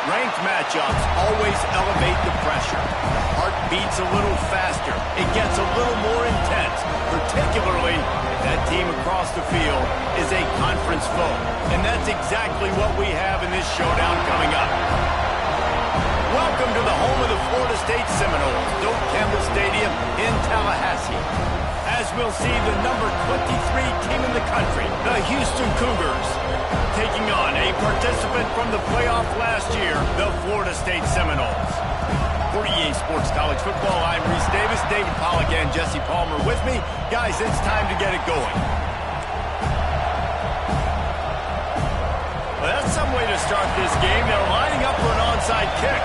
Ranked matchups always elevate the pressure. The heart beats a little faster. It gets a little more intense, particularly if that team across the field is a conference foe. And that's exactly what we have in this showdown coming up. Welcome to the home of the Florida State Seminoles, Doak Campbell Stadium in Tallahassee. As we'll see the number 23 team in the country, the Houston Cougars, taking on a participant from the playoff last year, the Florida State Seminoles. For EA Sports College Football, I'm Reese Davis, David Pollack, and Jesse Palmer with me. Guys, it's time to get it going. Well, that's some way to start this game. They're lining up for an onside kick.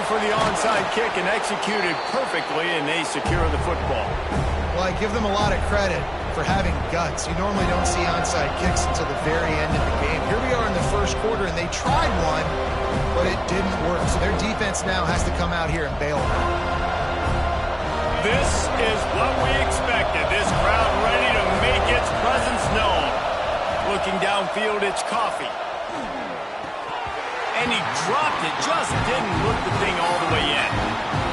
For the onside kick and executed perfectly, and they secure the football. Well, I give them a lot of credit for having guts. You normally don't see onside kicks until the very end of the game. Here we are in the first quarter, and they tried one, but it didn't work. So their defense now has to come out here and bail them out. This is what we expected. This crowd ready to make its presence known. Looking downfield, it's Coffee. And he dropped it, just didn't look the thing all the way in.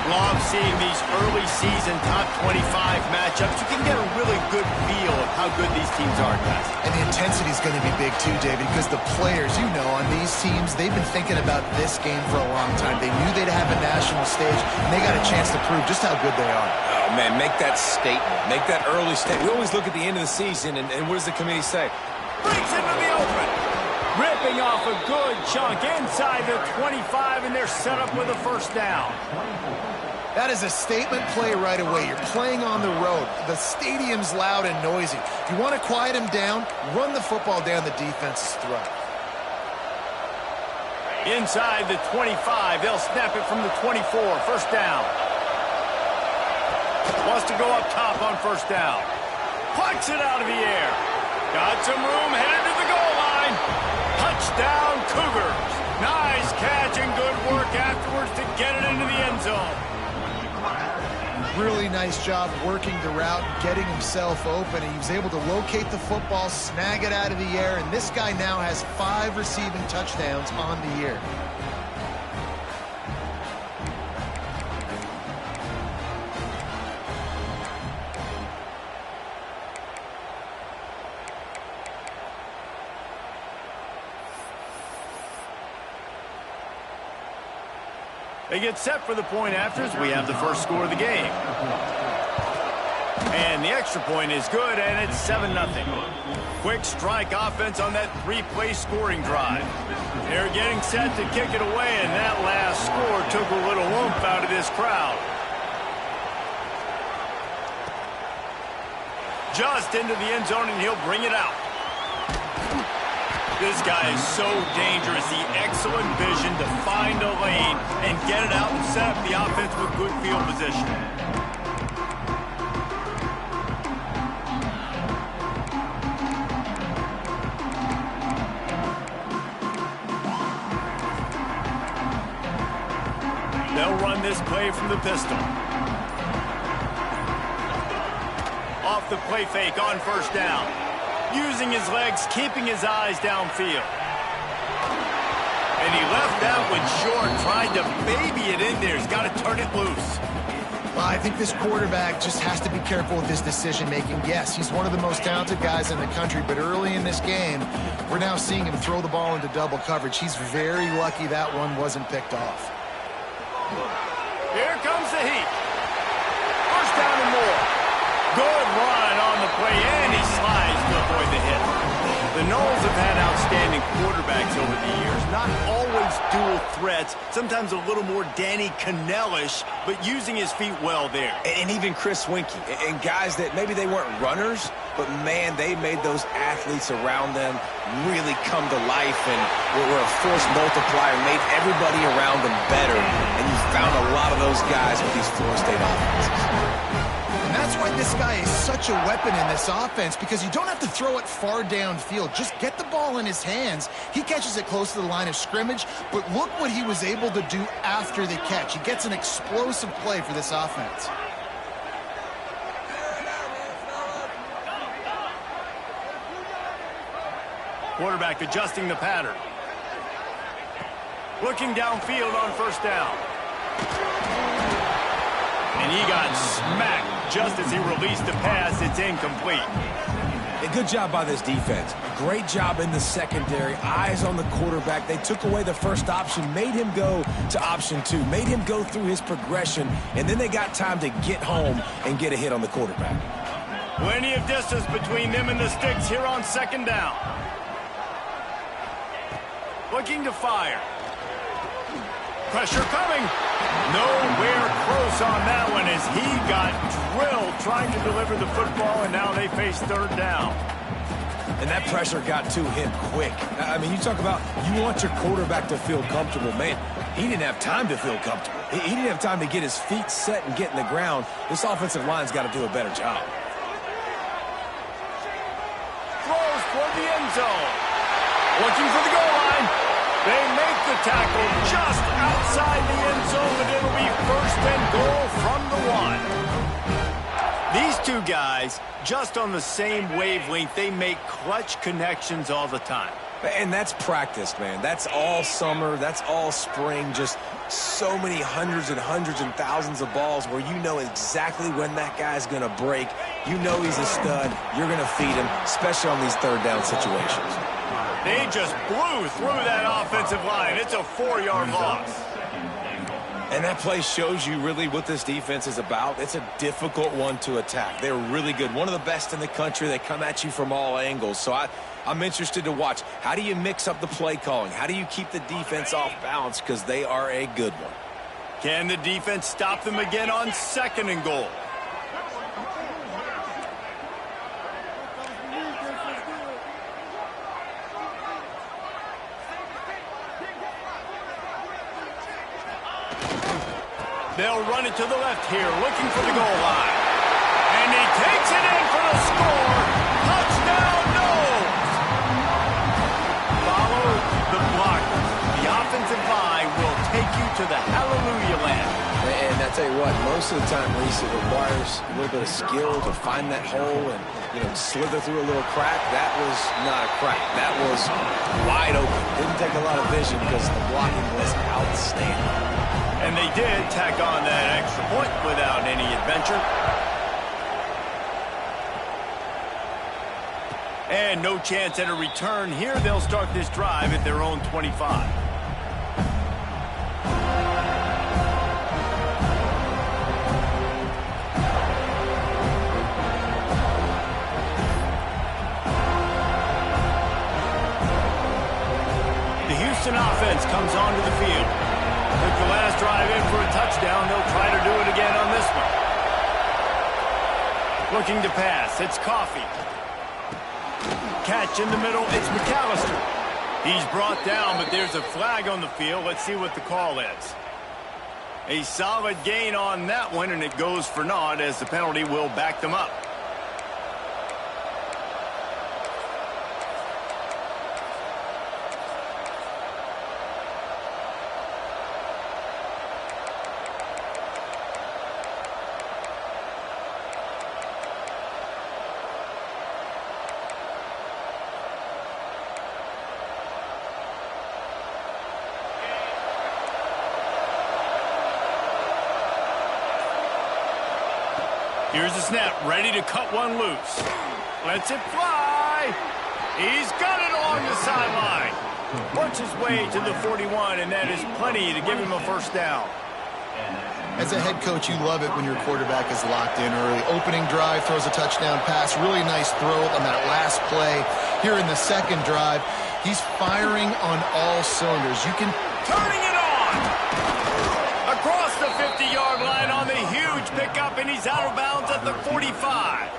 Love seeing these early season top 25 matchups. You can get a really good feel of how good these teams are, guys. And the intensity is going to be big too, David, because the players, you know, on these teams, they've been thinking about this game for a long time. They knew they'd have a national stage, and they got a chance to prove just how good they are. Oh, man, make that statement. Make that early statement. We always look at the end of the season, and what does the committee say? Breaks into the open. Ripping off a good chunk inside the 25, and they're set up with a first down. That is a statement play right away. You're playing on the road. The stadium's loud and noisy. If you want to quiet them down, run the football down the defense's throat. Inside the 25, they'll snap it from the 24. First down. Wants to go up top on first down. Pucks it out of the air. Got some room, headed to the goal line. Touchdown, Cougars. Nice catch and good work afterwards to get it into the end zone. Really nice job working the route and getting himself open. He was able to locate the football, snag it out of the air, and this guy now has 5 receiving touchdowns on the year. They get set for the point afters. We have the first score of the game. And the extra point is good, and it's 7-0. Quick strike offense on that 3-play scoring drive. They're getting set to kick it away, and that last score took a little oomph out of this crowd. Just into the end zone, and he'll bring it out. This guy is so dangerous. The excellent vision to find a lane and get it out and set up the offense with good field position. They'll run this play from the pistol. Off the play fake on first down. Using his legs, keeping his eyes downfield. And he left that one short, tried to baby it in there. He's got to turn it loose. Well, I think this quarterback just has to be careful with his decision-making. Yes, he's one of the most talented guys in the country, but early in this game, we're now seeing him throw the ball into double coverage. He's very lucky that one wasn't picked off. Here comes the heat. First down and more. Good run on the play, and he slides to avoid the hit. The Noles have had outstanding quarterbacks over the years. Not always dual threats, sometimes a little more Danny Cannell-ish, but using his feet well there. And even Chris Winkie, and guys that maybe they weren't runners, but man, they made those athletes around them really come to life and were a force multiplier, made everybody around them better. And you found a lot of those guys with these Florida State offenses. And that's why this guy is such a weapon in this offense, because you don't have to throw it far downfield. Just get the ball in his hands. He catches it close to the line of scrimmage, but look what he was able to do after the catch. He gets an explosive play for this offense. Quarterback adjusting the pattern. Looking downfield on first down. And he got smacked just as he released the pass. It's incomplete. A good job by this defense. Great job in the secondary. Eyes on the quarterback. They took away the first option, made him go to option 2, made him go through his progression, and then they got time to get home and get a hit on the quarterback. Plenty of distance between them and the sticks here on second down. Looking to fire. Pressure coming. Nowhere close on that one as he got drilled trying to deliver the football, and now they face third down. And that pressure got to him quick. I mean, you talk about you want your quarterback to feel comfortable. Man, he didn't have time to feel comfortable. He didn't have time to get his feet set and get in the ground. This offensive line's got to do a better job. Throws toward the end zone. Looking for the goal line. They make the tackle just outside the end zone, but it'll be first and goal from the 1. These two guys, just on the same wavelength, they make clutch connections all the time. And that's practice, man. That's all summer. That's all spring. Just so many hundreds and thousands of balls where you know exactly when that guy's going to break. You know he's a stud. You're going to feed him, especially on these third down situations. They just blew through that offensive line. It's a 4-yard loss. And that play shows you really what this defense is about. It's a difficult one to attack. They're really good. One of the best in the country. They come at you from all angles. So I'm interested to watch. How do you mix up the play calling? How do you keep the defense off balance? Because they are a good one. Can the defense stop them again on second and goal? They'll run it to the left here, looking for the goal line. And he takes it in for the score. Touchdown, Noles! Follow the block. The offensive line will take you to the hallelujah land. And that tell you what, most of the time, Reese, it requires a little bit of skill to find that hole and, slither through a little crack. That was not a crack. That was wide open. Didn't take a lot of vision because the blocking was outstanding. And they did tack on that extra point without any adventure. And no chance at a return here. They'll start this drive at their own 25. The Houston offense comes onto the field. Took the last drive in for a touchdown. They'll try to do it again on this one. Looking to pass. It's Coffee. Catch in the middle. It's McAllister. He's brought down, but there's a flag on the field. Let's see what the call is. A solid gain on that one, and it goes for naught as the penalty will back them up. Here's the snap, ready to cut one loose. Lets it fly. He's got it along the sideline. Works his way to the 41, and that is plenty to give him a first down. As a head coach, you love it when your quarterback is locked in early. Opening drive, throws a touchdown pass. Really nice throw on that last play. Here in the second drive, he's firing on all cylinders. Turning it on! Across the 50-yard line on the huge pickup, and he's out of bounds at the 45.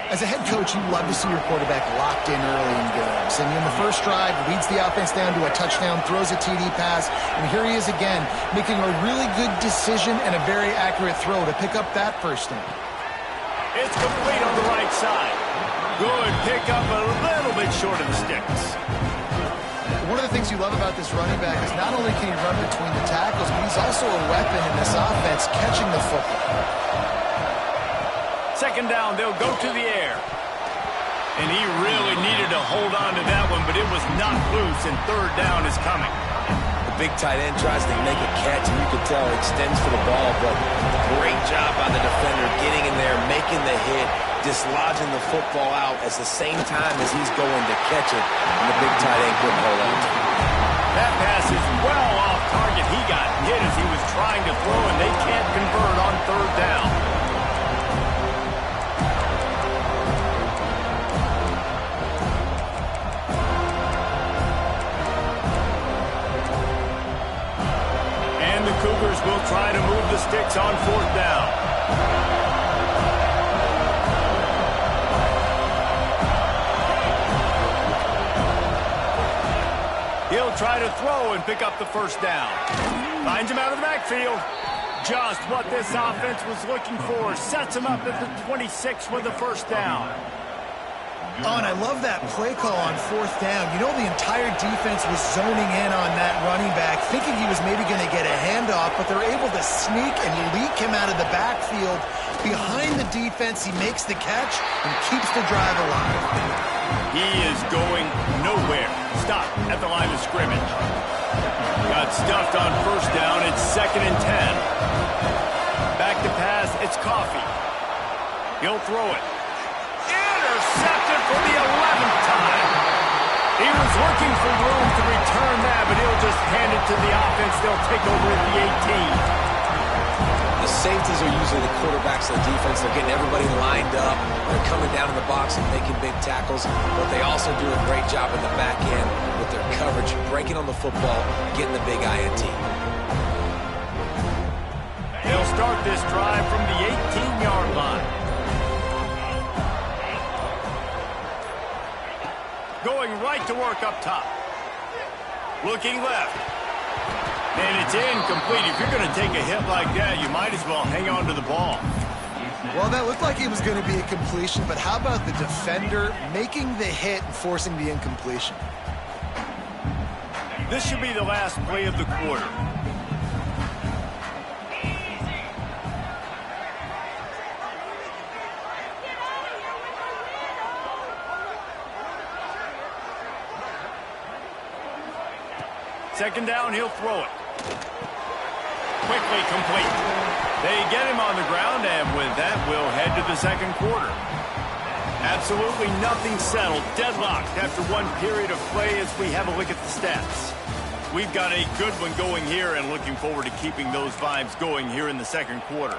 As a head coach, you love to see your quarterback locked in early in games. And in the first drive, leads the offense down to a touchdown, throws a TD pass, and here he is again, making a really good decision and a very accurate throw to pick up that first down. It's complete on the right side. Good pickup, a little bit short of the sticks. One of the things you love about this running back is not only can he run between the tackles, but he's also a weapon in this offense, catching the football. Second down, they'll go to the air. And he really needed to hold on to that one, but it was not loose, and third down is coming. The big tight end tries to make a catch, and you can tell it extends for the ball, but great job by the defender getting in there, making the hit, dislodging the football out at the same time as he's going to catch it, and the big tight end couldn't hold on to it. That pass is well off target. He got hit as he was trying to throw, and they can't convert on third down. And the Cougars will try to move the sticks on fourth down. He'll try to throw and pick up the first down. Finds him out of the backfield. Just what this offense was looking for. Sets him up at the 26 with the first down. Oh, and I love that play call on fourth down. You know, the entire defense was zoning in on that running back, thinking he was maybe going to get a handoff, but they're able to sneak and leak him out of the backfield. Behind the defense, he makes the catch and keeps the drive alive. He is going nowhere. Stop at the line of scrimmage. Got stuffed on first down. It's 2nd and 10. Back to pass. It's Coffee. He'll throw it. Intercepted for the 11th time. He was looking for room to return that, but he'll just hand it to the offense. They'll take over at the 18. The safeties are usually the quarterbacks of the defense. They're getting everybody lined up. They're coming down in the box and making big tackles, but they also do a great job in the back end with their coverage, breaking on the football, getting the big INT. They'll start this drive from the 18-yard line. Going right to work up top. Looking left. And it's incomplete. If you're going to take a hit like that, you might as well hang on to the ball. Well, that looked like it was going to be a completion, but how about the defender making the hit and forcing the incompletion? This should be the last play of the quarter. Second down, he'll throw it. Quickly complete. They get him on the ground, and with that, we'll head to the second quarter. Absolutely nothing settled. Deadlocked after one period of play as we have a look at the stats. We've got a good one going here and looking forward to keeping those vibes going here in the second quarter.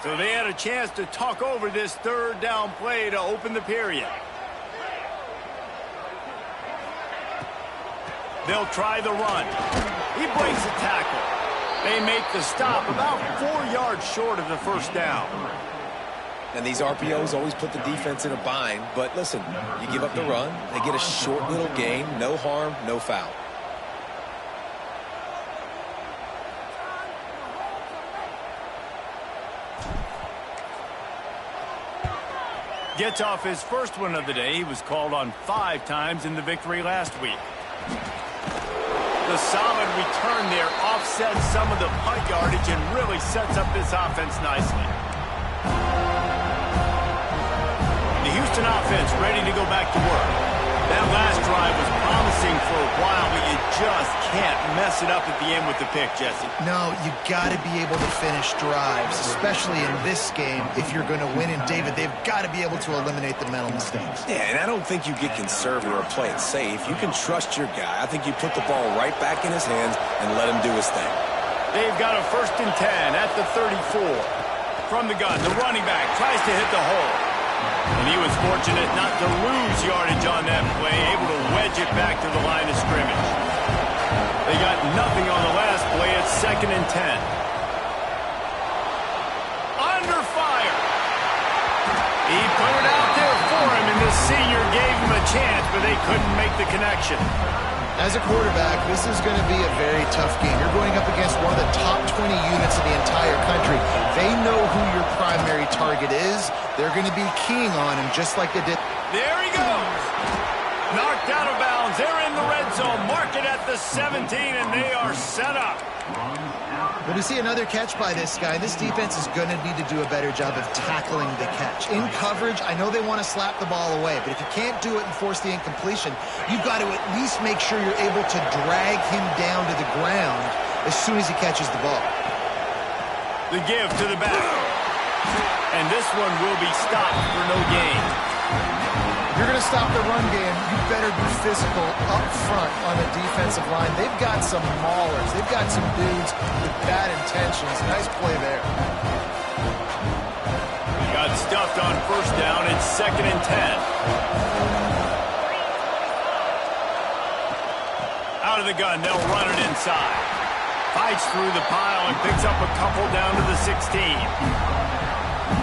So they had a chance to talk over this third down play to open the period. They'll try the run. He breaks a tackle. They make the stop about 4 yards short of the first down. And these RPOs always put the defense in a bind. But listen, you give up the run, they get a short little gain, no harm, no foul. Gets off his first one of the day. He was called on 5 times in the victory last week. The solid return there offsets some of the punt yardage and really sets up this offense nicely. The Houston offense ready to go back to work. That last drive was promising for a while, but you just can't mess it up at the end with the pick, Jesse. No, you got to be able to finish drives, especially in this game. If you're going to win, and David, they've got to be able to eliminate the mental mistakes. Yeah, and I don't think you get conservative or play it safe. You can trust your guy. I think you put the ball right back in his hands and let him do his thing. They've got a 1st and 10 at the 34. From the gun, the running back tries to hit the hole. And he was fortunate not to lose yardage on that play, able to wedge it back to the line of scrimmage. They got nothing on the last play. It's 2nd and 10. Under fire. He put it out there for him, and the senior gave him a chance, but they couldn't make the connection. As a quarterback, this is going to be a very tough game. You're going up against one of the top 20 units in the entire country. They know who your primary target is. They're going to be keying on him just like they did. There he goes. Knocked out of bounds. They're in the red zone. Mark it at the 17, and they are set up. When we see another catch by this guy, this defense is going to need to do a better job of tackling the catch. In coverage, I know they want to slap the ball away, but if you can't do it and force the incompletion, you've got to at least make sure you're able to drag him down to the ground as soon as he catches the ball. The give to the back. And this one will be stopped for no gain. If you're going to stop the run game, you better be physical up front on the defensive line. They've got some maulers. They've got some dudes with bad intentions. Nice play there. Got stuffed on 1st down. It's 2nd and 10. Out of the gun, they'll run it inside. Fights through the pile and picks up a couple down to the 16.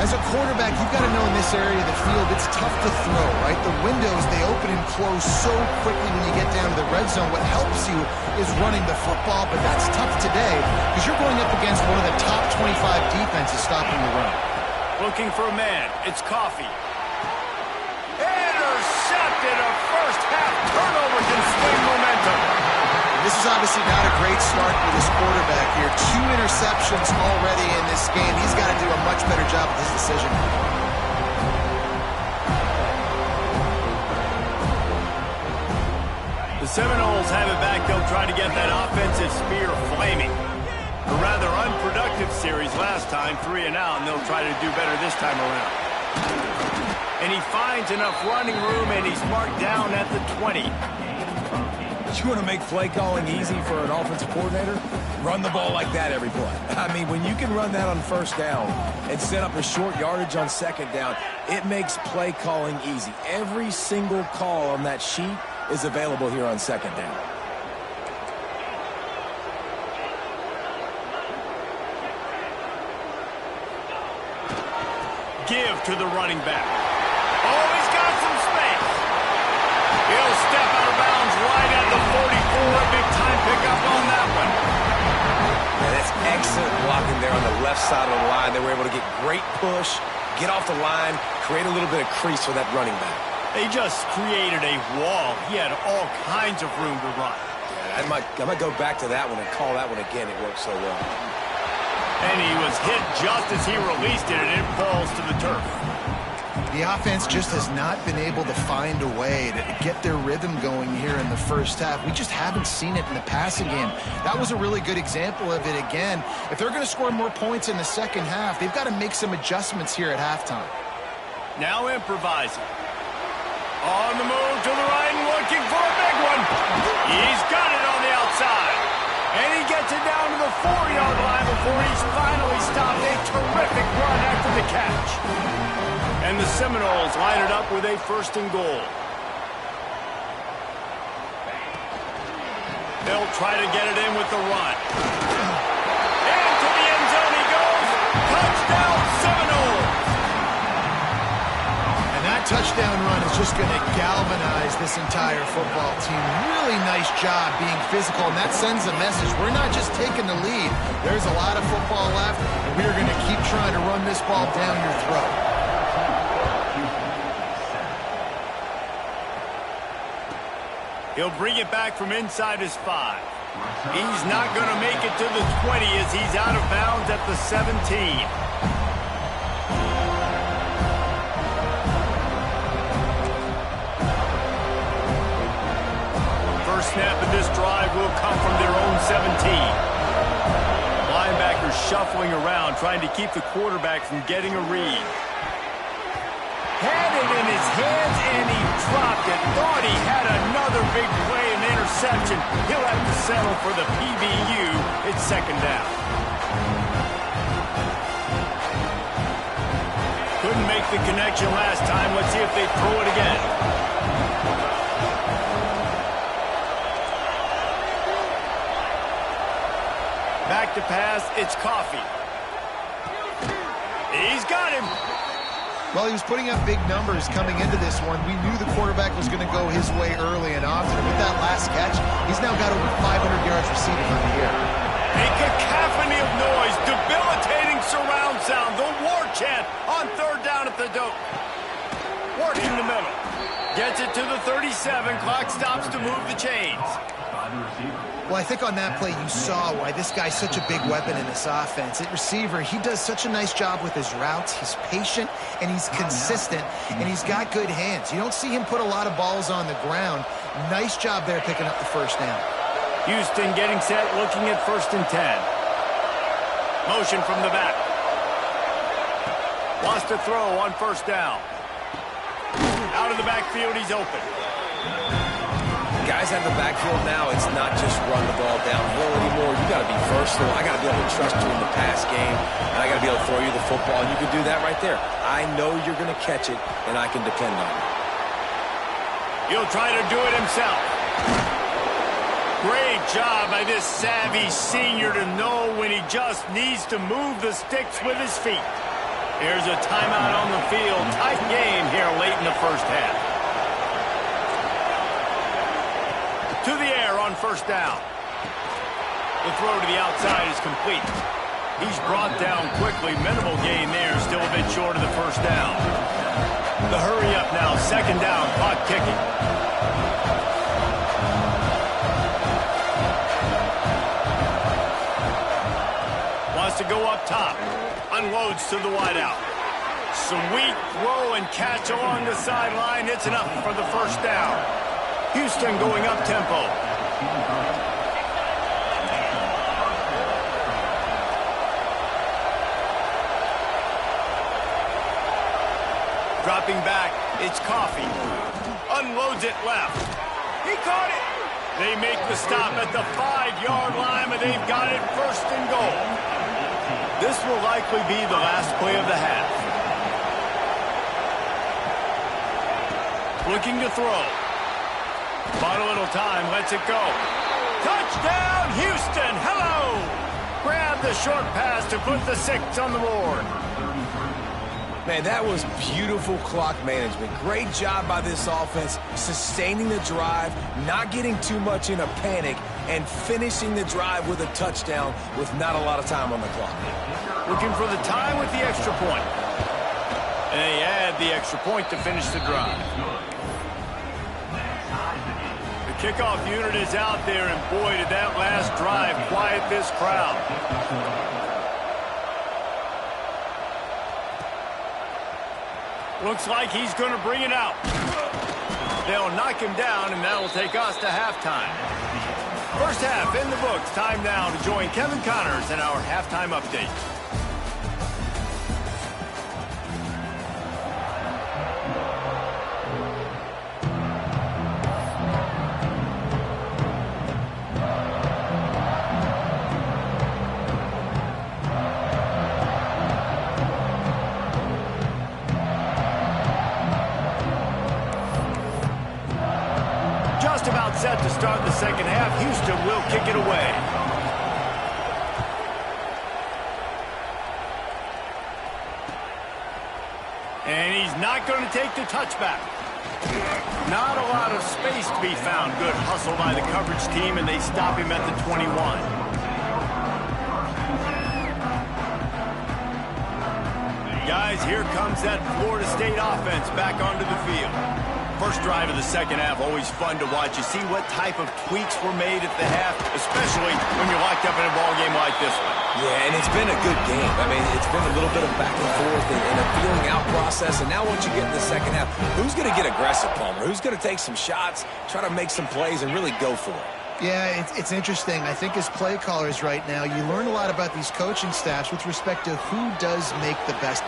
As a quarterback, you've got to know in this area of the field, it's tough to throw, right? The windows, they open and close so quickly when you get down to the red zone. What helps you is running the football, but that's tough today because you're going up against one of the top 25 defenses stopping the run. Looking for a man. It's Coffee. Intercepted. A first-half turnover can swing momentum. This is obviously not a great start for this quarterback here. 2 interceptions already in this game. He's got to do a much better job with his decision. The Seminoles have it back. They'll try to get that offensive spear flaming. A rather unproductive series last time, 3 and out, and they'll try to do better this time around. And he finds enough running room, and he's marked down at the 20. You want to make play calling easy for an offensive coordinator? Run the ball like that every play. I mean, when you can run that on 1st down and set up a short yardage on 2nd down, it makes play calling easy. Every single call on that sheet is available here on 2nd down. Give to the running back. Oh, he's got some space. He'll step out of bounds right at the 44. Big time pickup on that one. Yeah, that's excellent blocking there on the left side of the line. They were able to get great push, get off the line, create a little bit of crease for that running back. They just created a wall. He had all kinds of room to run. I might go back to that one and call that one again. It worked so well. And he was hit just as he released it, and it falls to the turf. The offense just has not been able to find a way to get their rhythm going here in the first half. We just haven't seen it in the passing game. That was a really good example of it again. If they're going to score more points in the second half, they've got to make some adjustments here at halftime. Now improvising. On the move to the right and looking for a big one. He's got it on the outside. And he gets it down to the 4-yard line before he's finally stopped. A terrific run after the catch. And the Seminoles line it up with a 1st and goal. They'll try to get it in with the run. And to the end zone he goes. Touchdown, Seminoles! And that touchdown run is just going to galvanize this entire football team. Really nice job being physical, and that sends a message. We're not just taking the lead. There's a lot of football left, and we are going to keep trying to run this ball down your throat. He'll bring it back from inside his 5. He's not going to make it to the 20 as he's out of bounds at the 17. First snap of this drive will come from their own 17. Linebackers shuffling around, trying to keep the quarterback from getting a read. Had it in his hands, and he dropped it. Thought he had another big play, an interception. He'll have to settle for the PBU. It's 2nd down. Couldn't make the connection last time. Let's see if they throw it again. Back to pass. It's Coffee. He's got him. Well, he was putting up big numbers coming into this one. We knew the quarterback was going to go his way early and often. And with that last catch, he's now got over 500 yards receiving on the year. A cacophony of noise, debilitating surround sound, the war chant on 3rd down at the dope. Working the middle. Gets it to the 37. Clock stops to move the chains. Well, I think on that play you saw why this guy's such a big weapon in this offense. At receiver, he does such a nice job with his routes. He's patient, and he's consistent, and he's got good hands. You don't see him put a lot of balls on the ground. Nice job there picking up the 1st down. Houston getting set, looking at 1st and 10. Motion from the back. Wants to throw on 1st down. Out of the backfield, he's open. Guys out of the backfield now, it's not just run the ball downhill anymore. You got to be versatile. I got to be able to trust you in the pass game, and I got to be able to throw you the football, and you can do that right there. I know you're going to catch it, and I can depend on it. He'll try to do it himself. Great job by this savvy senior to know when he just needs to move the sticks with his feet. Here's a timeout on the field. Tight game here late in the first half. To the air on 1st down. The throw to the outside is complete. He's brought down quickly. Minimal gain there. Still a bit short of the 1st down. The hurry up now. 2nd down. Clock ticking. Wants to go up top. Unloads to the wideout. Sweet throw and catch along the sideline. It's enough for the 1st down. Houston going up tempo. Dropping back, it's Coffee. Unloads it left. He caught it. They make the stop at the 5-yard line, but they've got it 1st and goal. This will likely be the last play of the half. Looking to throw. Bought a little time, lets it go. Touchdown, Houston! Hello! Grab the short pass to put the 6 on the board. Man, that was beautiful clock management. Great job by this offense, sustaining the drive, not getting too much in a panic, and finishing the drive with a touchdown with not a lot of time on the clock. Looking for the tie with the extra point. And they add grab the extra point to finish the drive. The kickoff unit is out there, and boy, did that last drive quiet this crowd. Looks like he's going to bring it out. They'll knock him down, and that'll take us to halftime. First half in the books. Time now to join Kevin Connors in our halftime update. Just about set to start the second half. Houston will kick it away. And he's not going to take the touchback. Not a lot of space to be found. Good hustle by the coverage team, and they stop him at the 21. Guys, here comes that Florida State offense back onto the field. First drive of the second half, always fun to watch. You see what type of tweaks were made at the half, especially when you're locked up in a ball game like this one. Yeah, and it's been a good game. I mean, it's been a little bit of back and forth and a feeling out process. And now once you get in the second half, who's going to get aggressive, Palmer? Who's going to take some shots, try to make some plays, and really go for it? Yeah, it's interesting. I think as play callers right now, you learn a lot about these coaching staffs with respect to who does make the best.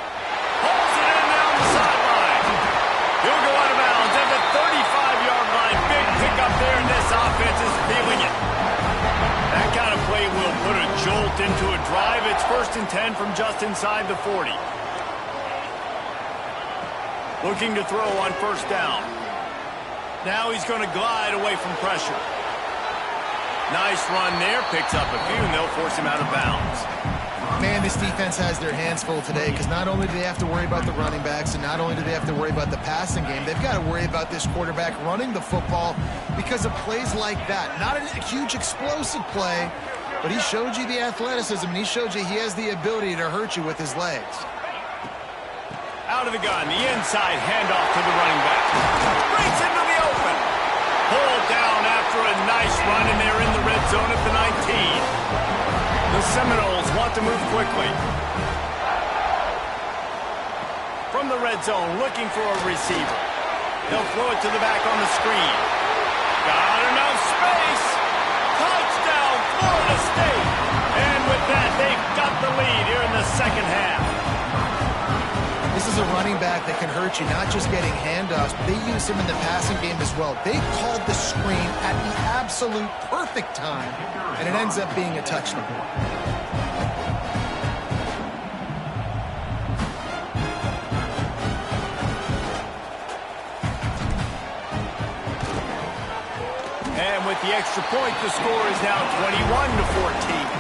Pulls it in down the sideline. He'll go out of bounds at the 35-yard line. Big pickup there, and this offense is feeling it. That kind of play will put a jolt into a drive. It's 1st and 10 from just inside the 40. Looking to throw on first down. Now he's going to glide away from pressure. Nice run there. Picks up a few, and they'll force him out of bounds. Man, this defense has their hands full today because not only do they have to worry about the running backs and not only do they have to worry about the passing game, they've got to worry about this quarterback running the football because of plays like that. Not a huge explosive play, but he showed you the athleticism and he showed you he has the ability to hurt you with his legs. Out of the gun, the inside handoff to the running back. Breaks into the open. Pulled down after a nice run, and they're in the red zone at the 19. The Seminoles want to move quickly. From the red zone, looking for a receiver. They'll throw it to the back on the screen. Got enough space. Touchdown, Florida State. And with that, they've got the lead here in the second half. This is a running back that can hurt you, not just getting handoffs, but they use him in the passing game as well. They called the screen at the absolute perfect time, and it ends up being a touchdown. And with the extra point, the score is now 21-14.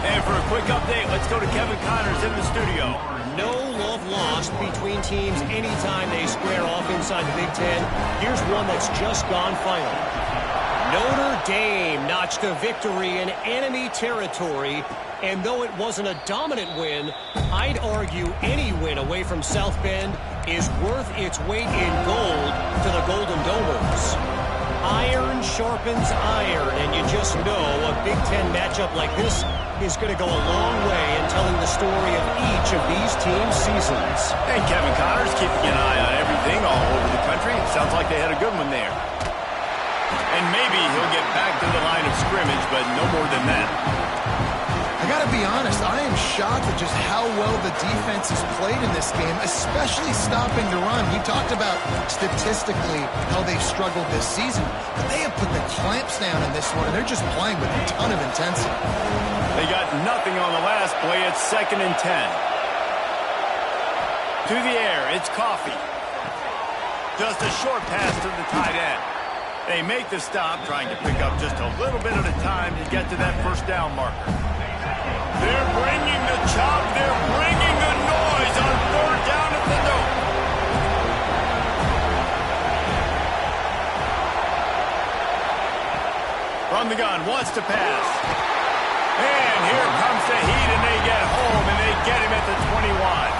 And for a quick update, let's go to Kevin Connors in the studio. No love lost between teams anytime they square off inside the Big Ten. Here's one that's just gone final. Notre Dame notched a victory in enemy territory, and though it wasn't a dominant win, I'd argue any win away from South Bend is worth its weight in gold to the Golden Domers. Iron sharpens iron, and you just know a Big Ten matchup like this is going to go a long way in telling the story of each of these teams' seasons. And Kevin Connors keeping an eye on everything all over the country. Sounds like they had a good one there. And maybe he'll get back to the line of scrimmage, but no more than that. I got to be honest, I am shocked at just how well the defense has played in this game, especially stopping the run. We talked about statistically how they've struggled this season, but they have put the clamps down in this one, and they're just playing with a ton of intensity. They got nothing on the last play. It's 2nd and 10. To the air, it's Coffee. Just a short pass to the tight end. They make the stop, trying to pick up just a little bit at a time to get to that first down marker. They're bringing the chop. They're bringing the noise on 3rd down at the note. From the gun, wants to pass. And here comes the heat, and they get home, and they get him at the 21.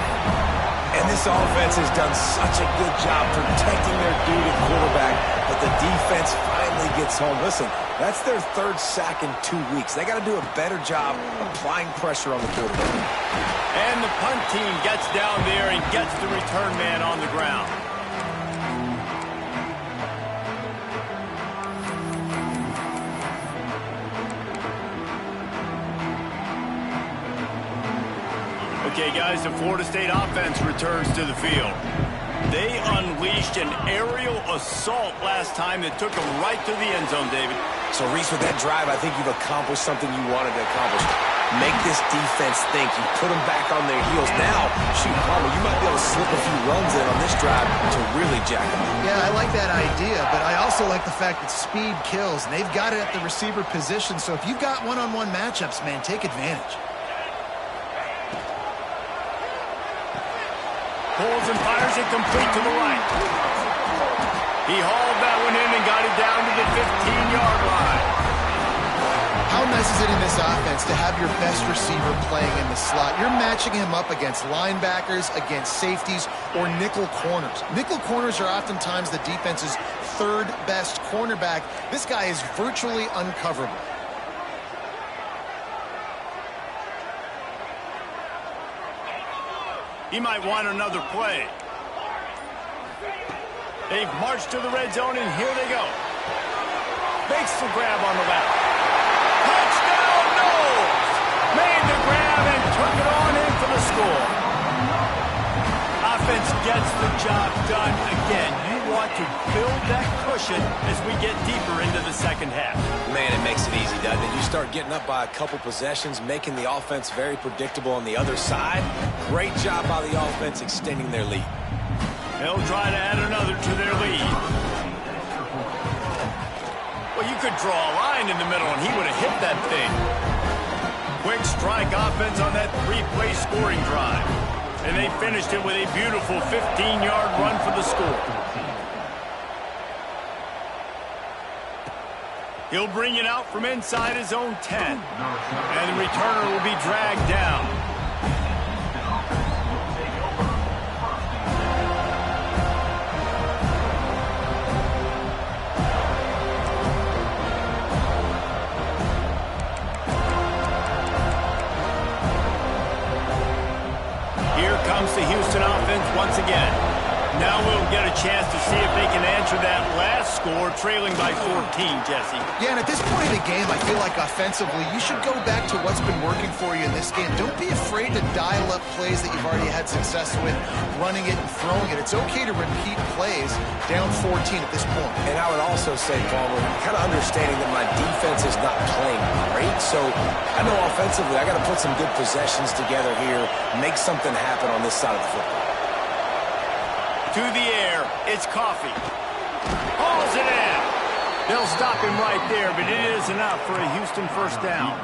And this This offense has done such a good job protecting their dude at quarterback, but the defense finally gets home. Listen, that's their third sack in 2 weeks. They got to do a better job applying pressure on the quarterback. And the punt team gets down there and gets the return man on the ground. Okay, guys, the Florida State offense returns to the field. They unleashed an aerial assault last time that took them right to the end zone, David. So, Reese, with that drive, I think you've accomplished something you wanted to accomplish. Make this defense think. You put them back on their heels. Now, shoot, Palmer, you might be able to slip a few runs in on this drive to really jack them up. Yeah, I like that idea, but I also like the fact that speed kills, and they've got it at the receiver position. So if you've got one-on-one matchups, man, take advantage. Pulls and fires it complete to the right. He hauled that one in and got it down to the 15-yard line. How nice is it in this offense to have your best receiver playing in the slot? You're matching him up against linebackers, against safeties, or nickel corners. Nickel corners are oftentimes the defense's third best cornerback. This guy is virtually uncoverable. He might want another play. They've marched to the red zone, and here they go. Makes the grab on the left. Touchdown, Knowles! Made the grab and took it on in for the score. Offense gets the job done again. You want to build that cushion as we get deeper into the second half. Man, it makes it easy, doesn't it? You start getting up by a couple possessions, making the offense very predictable on the other side. Great job by the offense extending their lead. They'll try to add another to their lead. Well, you could draw a line in the middle, and he would have hit that thing. Quick strike offense on that three-play scoring drive. And they finished it with a beautiful 15-yard run for the score. He'll bring it out from inside his own 10. And the returner will be dragged down. Here comes the Houston offense once again. Now we'll get a chance to see if they can answer that last score, trailing by 14, Jesse. Yeah, and at this point in the game, I feel like offensively, you should go back to what's been working for you in this game. Don't be afraid to dial up plays that you've already had success with, running it and throwing it. It's okay to repeat plays down 14 at this point. And I would also say, Palmer, kind of understanding that my defense is not playing great, so I know offensively I got to put some good possessions together here, make something happen on this side of the football. To the air, it's Coffee. Hauls it in. They'll stop him right there, but it is enough for a Houston first down.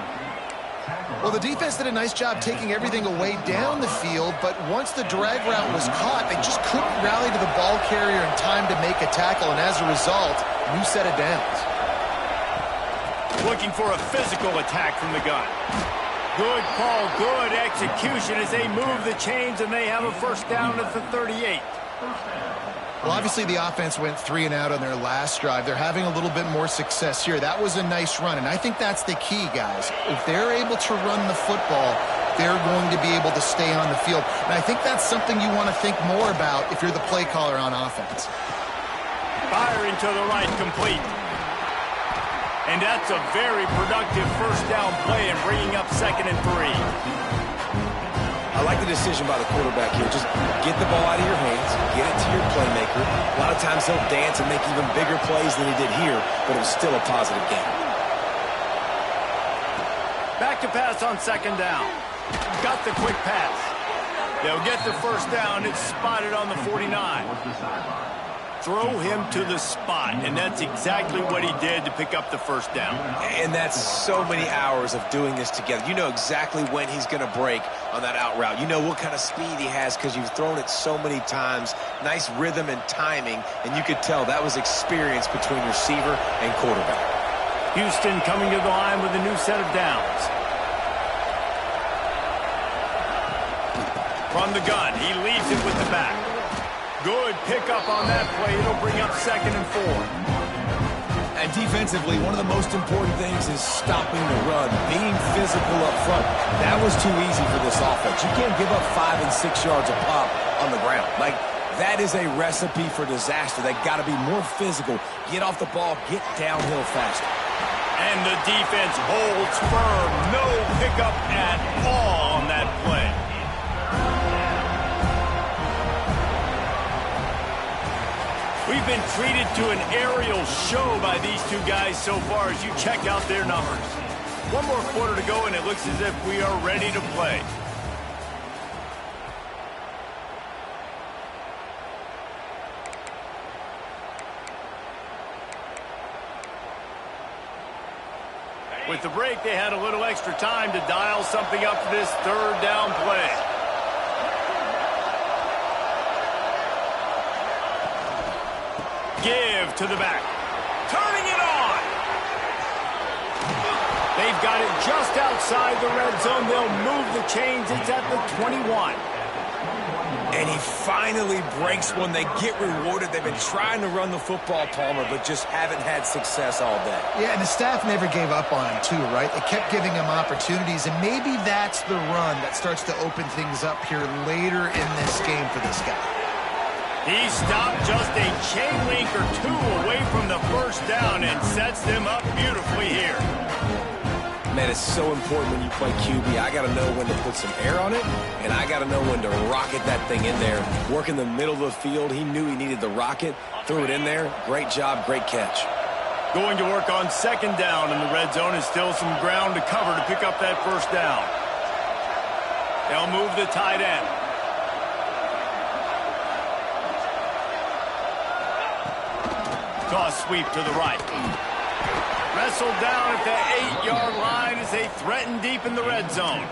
Well, the defense did a nice job taking everything away down the field, but once the drag route was caught, they just couldn't rally to the ball carrier in time to make a tackle, and as a result, new set of downs. Looking for a physical attack from the gun. Good call, good execution as they move the chains, and they have a first down at the 38. Well, obviously the offense went 3 and out on their last drive. They're having a little bit more success here. That was a nice run, and I think that's the key, guys. If they're able to run the football, they're going to be able to stay on the field. And I think that's something you want to think more about if you're the play caller on offense. Firing to the right, complete. And that's a very productive first down play and bringing up 2nd and 3. I like the decision by the quarterback here. Just get the ball out of your hands, get it to your playmaker. A lot of times he'll dance and make even bigger plays than he did here, but it was still a positive game. Back to pass on 2nd down. Got the quick pass. They'll get the first down. It's spotted on the 49. Throw him to the spot, and that's exactly what he did to pick up the first down. And that's so many hours of doing this together. You know exactly when he's going to break on that out route. You know what kind of speed he has because you've thrown it so many times. Nice rhythm and timing, and you could tell that was experience between receiver and quarterback. Houston coming to the line with a new set of downs. From the gun, he leaves it with the back. Good pickup on that play. It'll bring up 2nd and 4. And defensively, one of the most important things is stopping the run, being physical up front. That was too easy for this offense. You can't give up 5 and 6 yards a pop on the ground. Like, that is a recipe for disaster. They got to be more physical, get off the ball, get downhill faster. And the defense holds firm. No pickup at all on that play. We've been treated to an aerial show by these two guys so far as you check out their numbers. One more quarter to go, and it looks as if we are ready to play. With the break, they had a little extra time to dial something up for this 3rd down play. Give to the back. Turning it on. They've got it just outside the red zone. They'll move the chains. It's at the 21. And he finally breaks one. They get rewarded. They've been trying to run the football, Palmer, but just haven't had success all day. Yeah, and the staff never gave up on him, too, right? They kept giving him opportunities, and maybe that's the run that starts to open things up here later in this game for this guy. He stopped just a chain link or two away from the 1st down and sets them up beautifully here. Man, it's so important when you play QB. I got to know when to put some air on it, and I got to know when to rocket that thing in there. Work in the middle of the field. He knew he needed the rocket, threw it in there. Great job, great catch. Going to work on 2nd down in the red zone is still some ground to cover to pick up that 1st down. They'll move the tight end. Toss sweep to the right. Wrestled down at the 8-yard line as they threaten deep in the red zone.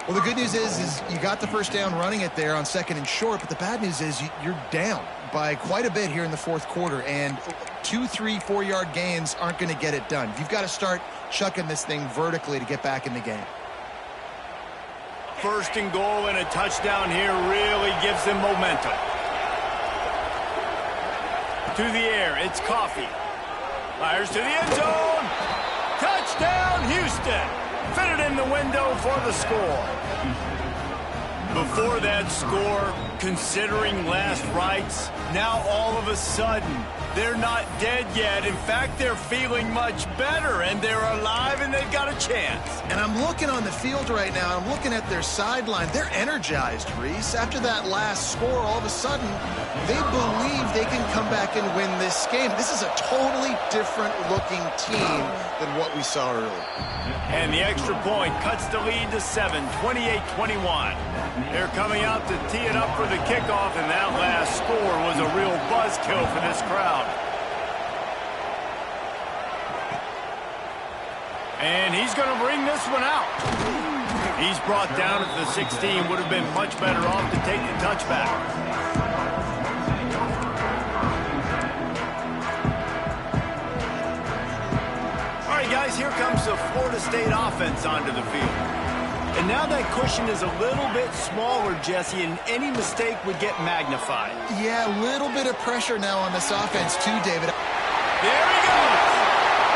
Well, the good news is you got the 1st down running it there on 2nd and short, but the bad news is you're down by quite a bit here in the 4th quarter, and 2, 3, 4-yard gains aren't going to get it done. You've got to start chucking this thing vertically to get back in the game. 1st and goal and a touchdown here really gives them momentum. To the air, it's Coffee. Fires to the end zone. Touchdown, Houston. Fitted in the window for the score. Before that score, considering last rites, now all of a sudden, they're not dead yet. In fact, they're feeling much better, and they're alive, and they've got a chance. And I'm looking on the field right now. I'm looking at their sideline. They're energized, Reese. After that last score, all of a sudden, they believe they can come back and win this game. This is a totally different-looking team than what we saw earlier. And the extra point cuts the lead to 7, 28-21. They're coming out to tee it up for the kickoff, and that last score was a real buzzkill for this crowd. And he's going to bring this one out. He's brought down at the 16. Would have been much better off to take the touchback. All right, guys, here comes the Florida State offense onto the field. And now that cushion is a little bit smaller, Jesse, and any mistake would get magnified. Yeah, a little bit of pressure now on this offense too, David. There he goes.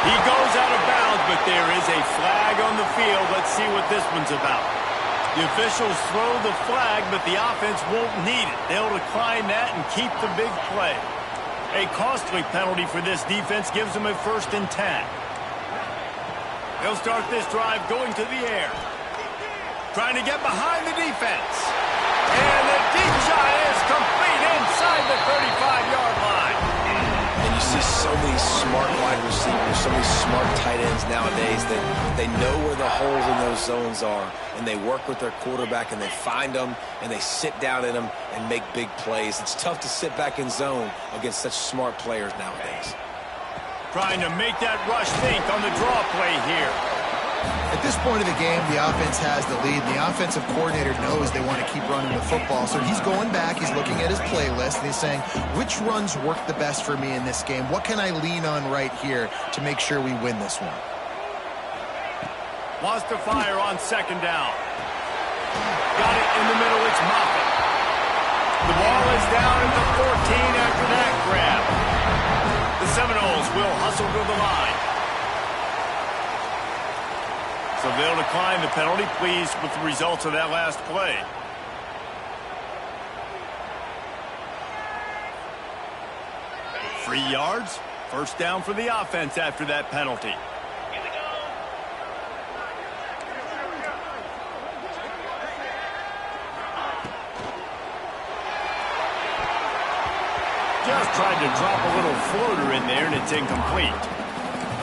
He goes out of bounds, but there is a flag on the field. Let's see what this one's about. The officials throw the flag, but the offense won't need it. They'll decline that and keep the big play. A costly penalty for this defense gives them a 1st and 10. They'll start this drive going to the air. Trying to get behind the defense. And the deep shot is complete inside the 35-yard line. And you see so many smart wide receivers, so many smart tight ends nowadays that they know where the holes in those zones are, and they work with their quarterback, and they find them, and they sit down in them and make big plays. It's tough to sit back in zone against such smart players nowadays. Trying to make that rush think on the draw play here. At this point of the game, the offense has the lead. The offensive coordinator knows they want to keep running the football. So he's going back, he's looking at his playlist, and he's saying, which runs work the best for me in this game? What can I lean on right here to make sure we win this one? Wants to fire on 2nd down. Got it in the middle, it's Moffitt. down at the 14 after that grab. The Seminoles will hustle to the line. So they'll decline the penalty, pleased with the results of that last play. Free yards, first down for the offense after that penalty. Just tried to drop a little floater in there, and it's incomplete.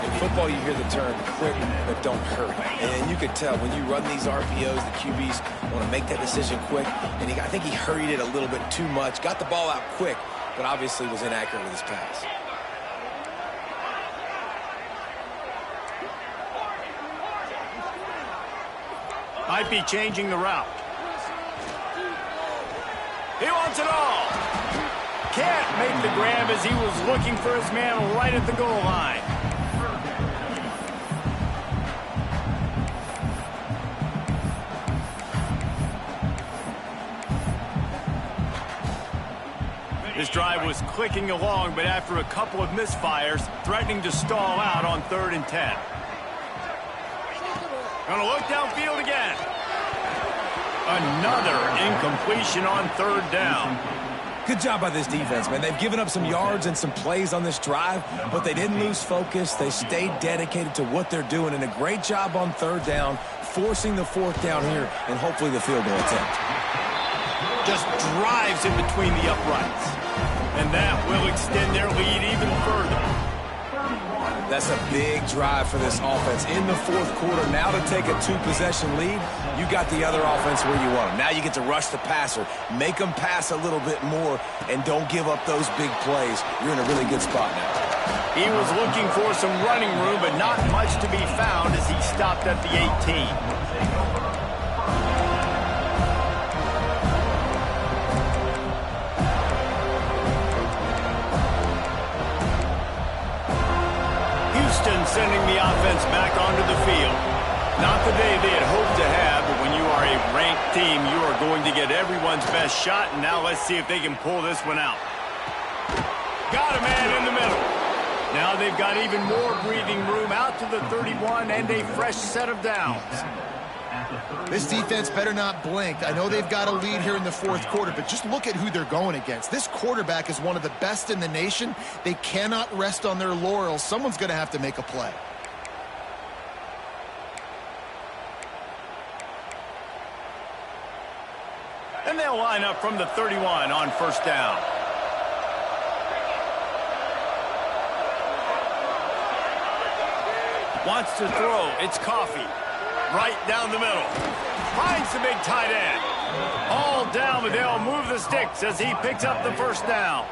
In football, you hear the term quick but don't hurry. And you can tell when you run these RPOs, the QBs want to make that decision quick. And I think he hurried it a little bit too much. Got the ball out quick, but obviously was inaccurate with his pass. Might be changing the route. He wants it all. Can't make the grab as he was looking for his man right at the goal line. This drive was clicking along, but after a couple of misfires, threatening to stall out on 3rd and 10. Gonna look downfield again. Another incompletion on 3rd down. Good job by this defense, man. They've given up some yards and some plays on this drive, but they didn't lose focus. They stayed dedicated to what they're doing, and a great job on 3rd down, forcing the 4th down here, and hopefully the field goal attempt. Just drives in between the uprights. And that will extend their lead even further. That's a big drive for this offense in the 4th quarter. Now to take a 2-possession lead, you got the other offense where you want them. Now you get to rush the passer, make them pass a little bit more, and don't give up those big plays. You're in a really good spot now. He was looking for some running room, but not much to be found as he stopped at the 18. Sending the offense back onto the field. Not the day they had hoped to have, but when you are a ranked team, you are going to get everyone's best shot, and now let's see if they can pull this one out. Got a man in the middle. Now they've got even more breathing room out to the 31 and a fresh set of downs. This defense better not blink. I know they've got a lead here in the 4th quarter, but just look at who they're going against. This quarterback is one of the best in the nation. They cannot rest on their laurels. Someone's going to have to make a play. And they'll line up from the 31 on 1st down. Wants to throw. It's Coffee. Right down the middle. Finds the big tight end. All down, but they'll move the sticks as he picks up the 1st down.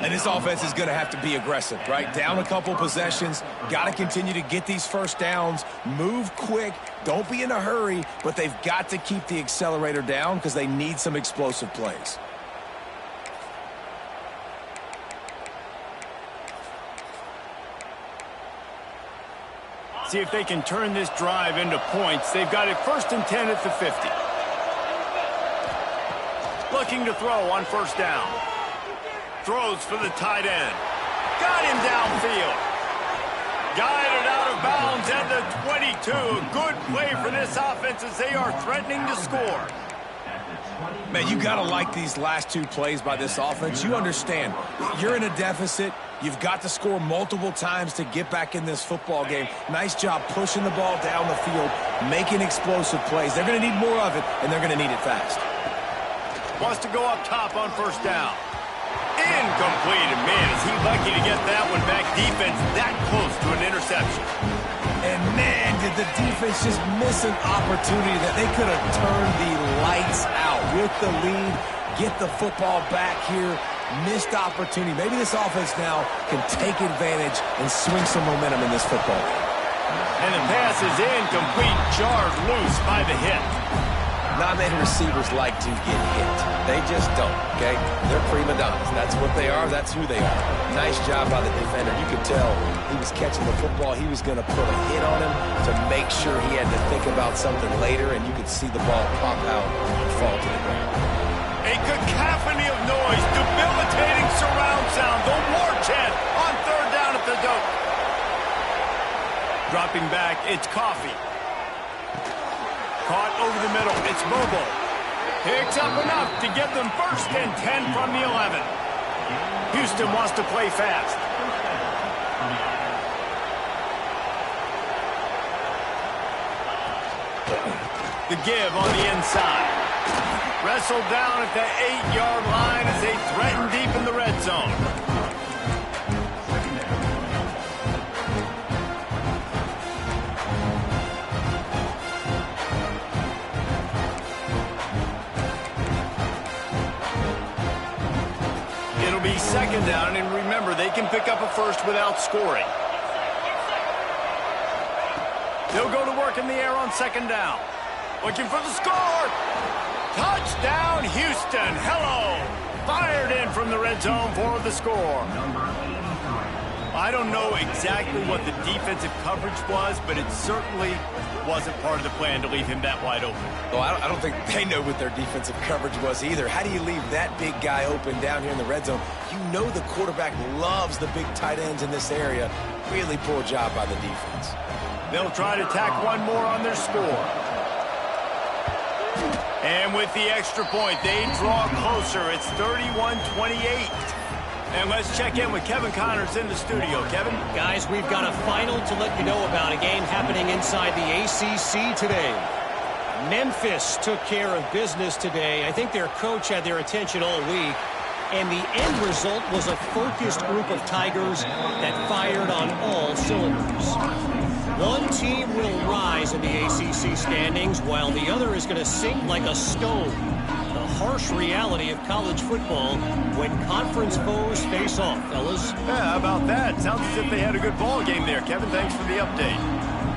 And this offense is going to have to be aggressive, right? Down a couple possessions. Got to continue to get these 1st downs. Move quick. Don't be in a hurry, but they've got to keep the accelerator down because they need some explosive plays. See if they can turn this drive into points. They've got it 1st and 10 at the 50. Looking to throw on 1st down. Throws for the tight end. Got him downfield. Guided out of bounds at the 22. A good play for this offense as they are threatening to score. Man, you got to like these last 2 plays by this offense. You understand, you're in a deficit. You've got to score multiple times to get back in this football game. Nice job pushing the ball down the field, making explosive plays. They're going to need more of it, and they're going to need it fast. Wants to go up top on 1st down. Incomplete, and man, is he lucky to get that one back. Defense that close to an interception. And man, did the defense just miss an opportunity that they could have turned the lights out with the lead, get the football back here. Missed opportunity. Maybe this offense now can take advantage and swing some momentum in this football game. And the pass is incomplete, jarred loose by the hit. Not many receivers like to get hit. They just don't, okay? They're prima donnas. That's what they are. That's who they are. Nice job by the defender. You could tell he was catching the football. He was going to put a hit on him to make sure he had to think about something later, and you could see the ball pop out and fall to the ground. A cacophony of noise, debilitating surround sound, the war chant on third down at the dope. Dropping back, it's Coffee. Caught over the middle, it's Bobo. Picks up enough to get them first and 10 from the 11. Houston wants to play fast. The give on the inside. Wrestled down at the 8-yard line as they threaten deep in the red zone. It'll be second down, and remember, they can pick up a first without scoring. They'll go to work in the air on second down. Looking for the score. Touchdown, Houston. Hello. Fired in from the red zone for the score. I don't know exactly what the defensive coverage was, but it certainly wasn't part of the plan to leave him that wide open. Well, I don't think they know what their defensive coverage was either. How do you leave that big guy open down here in the red zone? You know the quarterback loves the big tight ends in this area. Really poor job by the defense. They'll try to tack one more on their score. And with the extra point, they draw closer. It's 31-28. And let's check in with Kevin Connors in the studio. Kevin? Guys, we've got a final to let you know about, a game happening inside the ACC today. Memphis took care of business today. I think their coach had their attention all week. And the end result was a focused group of Tigers that fired on all cylinders. One team will rise in the ACC standings, while the other is going to sink like a stone. The harsh reality of college football when conference foes face off, fellas. Yeah, how about that? Sounds as if they had a good ball game there. Kevin, thanks for the update.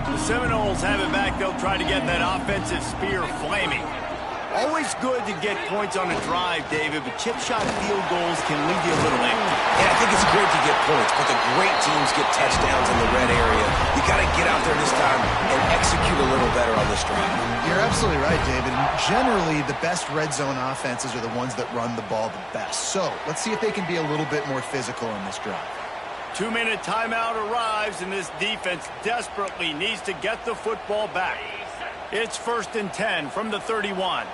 The Seminoles have it back. They'll try to get that offensive spear flaming. Always good to get points on a drive, David, but chip shot field goals can leave you a little empty. Yeah, I think it's great to get points, but the great teams get touchdowns in the red area. You got to get out there this time and execute a little better on this drive. You're absolutely right, David. Generally, the best red zone offenses are the ones that run the ball the best. So let's see if they can be a little bit more physical on this drive. 2-minute timeout arrives, and this defense desperately needs to get the football back. It's 1st and 10 from the 31.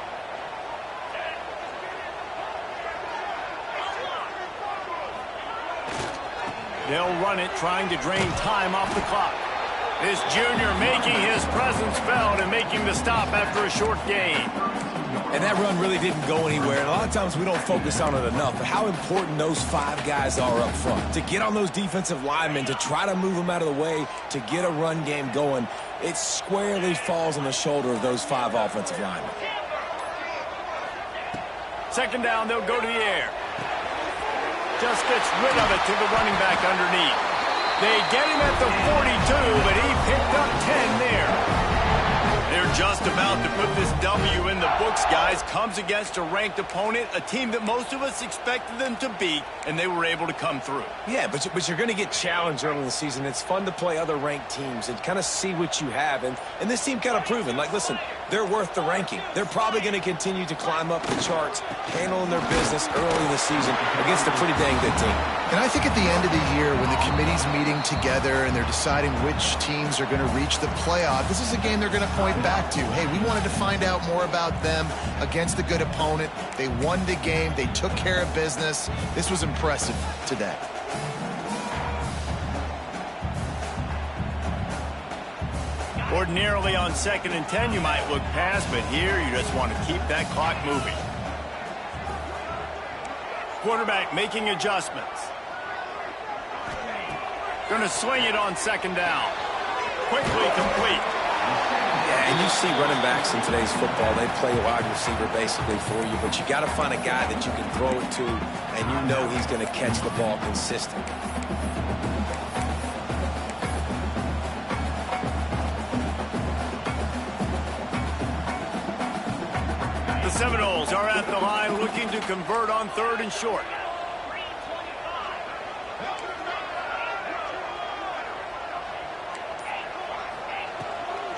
They'll run it, trying to drain time off the clock. This junior making his presence felt and making the stop after a short gain. And that run really didn't go anywhere. And a lot of times we don't focus on it enough, but how important those 5 guys are up front. To get on those defensive linemen, to try to move them out of the way, to get a run game going, it squarely falls on the shoulder of those 5 offensive linemen. Second down, they'll go to the air. Just gets rid of it to the running back underneath. They get him at the 42, but he picked up 10 there. They're just about to put this W in the books, guys. Comes against a ranked opponent, a team that most of us expected them to beat, and they were able to come through. Yeah, but you're going to get challenged early in the season. It's fun to play other ranked teams and kind of see what you have. And this team kind of proven, like, listen, they're worth the ranking. They're probably going to continue to climb up the charts, handling their business early in the season against a pretty dang good team. And I think at the end of the year, when the committee's meeting together and they're deciding which teams are going to reach the playoff, this is a game they're going to point back to. Hey, we wanted to find out more about them against a good opponent. They won the game. They took care of business. This was impressive today. Ordinarily on 2nd and 10, you might look past, but here you just want to keep that clock moving. Quarterback making adjustments. Going to swing it on 2nd down. Quickly complete. Yeah, and you see running backs in today's football, they play wide receiver basically for you, but you got to find a guy that you can throw it to, and you know he's going to catch the ball consistently. The Seminoles are at the line looking to convert on 3rd and short.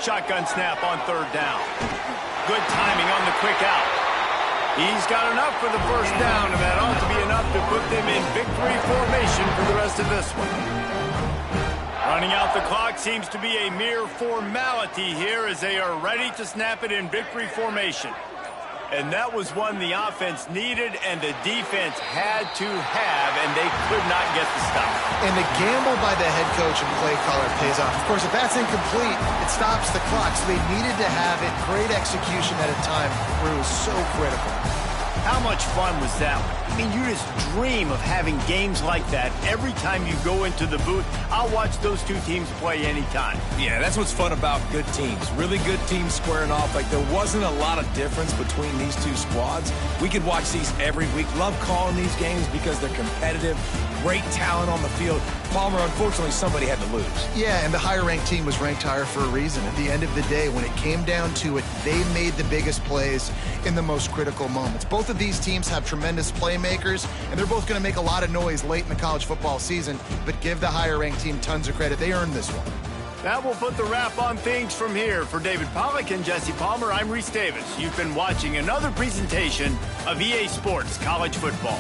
Shotgun snap on 3rd down. Good timing on the quick out. He's got enough for the first down, and that ought to be enough to put them in victory formation for the rest of this one. Running out the clock seems to be a mere formality here as they are ready to snap it in victory formation. And that was one the offense needed and the defense had to have, and they could not get the stop. And the gamble by the head coach and play caller pays off. Of course, if that's incomplete, it stops the clock. So they needed to have it. Great execution at a time where it was so critical. How much fun was that? I mean, you just dream of having games like that every time you go into the booth. I'll watch those two teams play anytime. Yeah, that's what's fun about good teams. Really good teams squaring off. Like, there wasn't a lot of difference between these two squads. We could watch these every week. Love calling these games because they're competitive. Great talent on the field. Palmer, unfortunately, somebody had to lose. Yeah, and the higher-ranked team was ranked higher for a reason. At the end of the day, when it came down to it, they made the biggest plays in the most critical moments. Both of these teams have tremendous playmakers, and they're both going to make a lot of noise late in the college football season, but give the higher-ranked team tons of credit. They earned this one. That will put the wrap on things from here. For David Pollack and Jesse Palmer, I'm Reese Davis. You've been watching another presentation of EA Sports College Football.